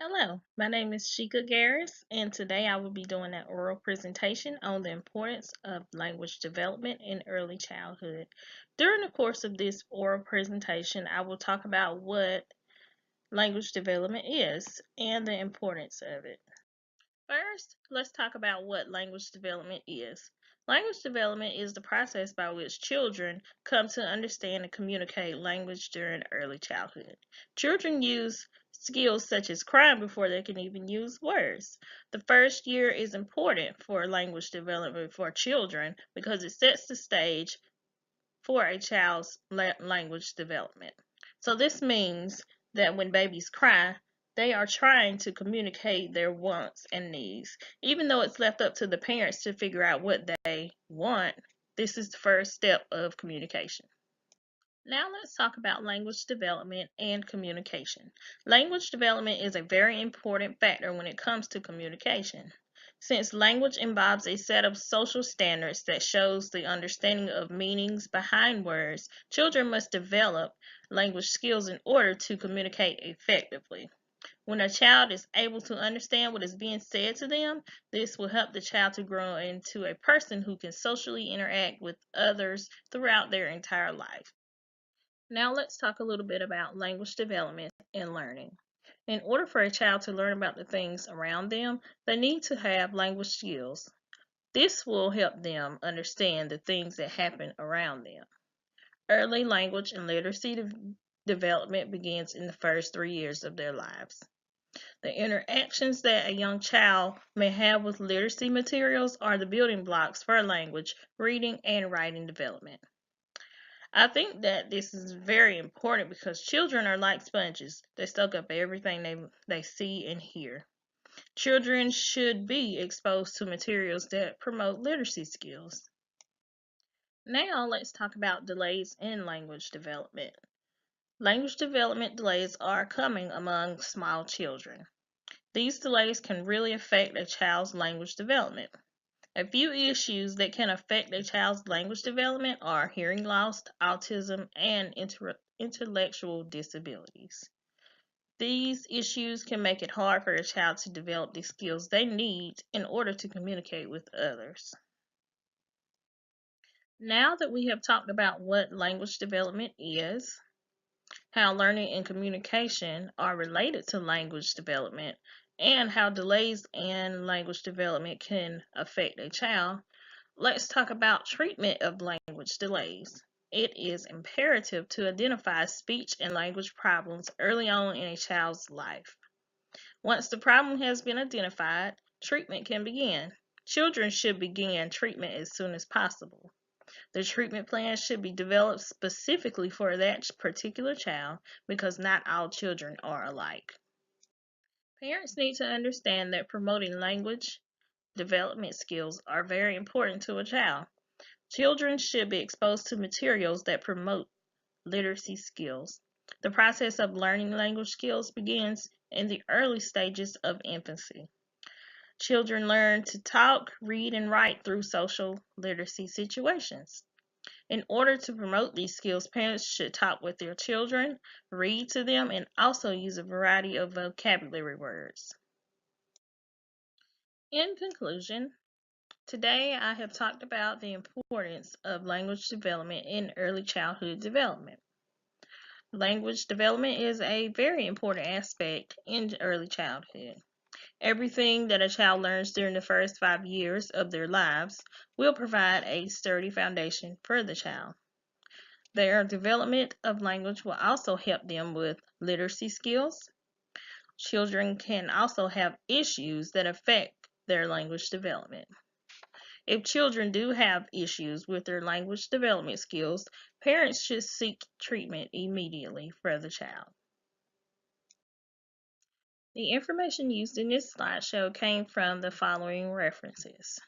Hello, my name is Shika Garris, and today I will be doing an oral presentation on the importance of language development in early childhood. During the course of this oral presentation, I will talk about what language development is and the importance of it. First, let's talk about what language development is. Language development is the process by which children come to understand and communicate language during early childhood. Children use skills such as crying before they can even use words. The first year is important for language development for children because it sets the stage for a child's language development. So this means that when babies cry, they are trying to communicate their wants and needs. Even though it's left up to the parents to figure out what they want, this is the first step of communication. Now let's talk about language development and communication. Language development is a very important factor when it comes to communication. Since language involves a set of social standards that shows the understanding of meanings behind words, children must develop language skills in order to communicate effectively. When a child is able to understand what is being said to them, this will help the child to grow into a person who can socially interact with others throughout their entire life. Now let's talk a little bit about language development and learning. In order for a child to learn about the things around them, they need to have language skills. This will help them understand the things that happen around them. Early language and literacy development begins in the first 3 years of their lives. The interactions that a young child may have with literacy materials are the building blocks for language, reading, and writing development. I think that this is very important because children are like sponges. They soak up everything they see and hear. Children should be exposed to materials that promote literacy skills. Now let's talk about delays in language development. Language development delays are common among small children. These delays can really affect a child's language development. A few issues that can affect a child's language development are hearing loss, autism, and intellectual disabilities. These issues can make it hard for a child to develop the skills they need in order to communicate with others. Now that we have talked about what language development is, how learning and communication are related to language development, and how delays in language development can affect a child, let's talk about treatment of language delays. It is imperative to identify speech and language problems early on in a child's life. Once the problem has been identified, treatment can begin. Children should begin treatment as soon as possible. The treatment plan should be developed specifically for that particular child because not all children are alike. Parents need to understand that promoting language development skills are very important to a child. Children should be exposed to materials that promote literacy skills. The process of learning language skills begins in the early stages of infancy. Children learn to talk, read, and write through social literacy situations. In order to promote these skills, parents should talk with their children, read to them, and also use a variety of vocabulary words. In conclusion, today I have talked about the importance of language development in early childhood development. Language development is a very important aspect in early childhood. Everything that a child learns during the first 5 years of their lives will provide a sturdy foundation for the child. Their development of language will also help them with literacy skills. Children can also have issues that affect their language development. If children do have issues with their language development skills, parents should seek treatment immediately for the child. The information used in this slideshow came from the following references.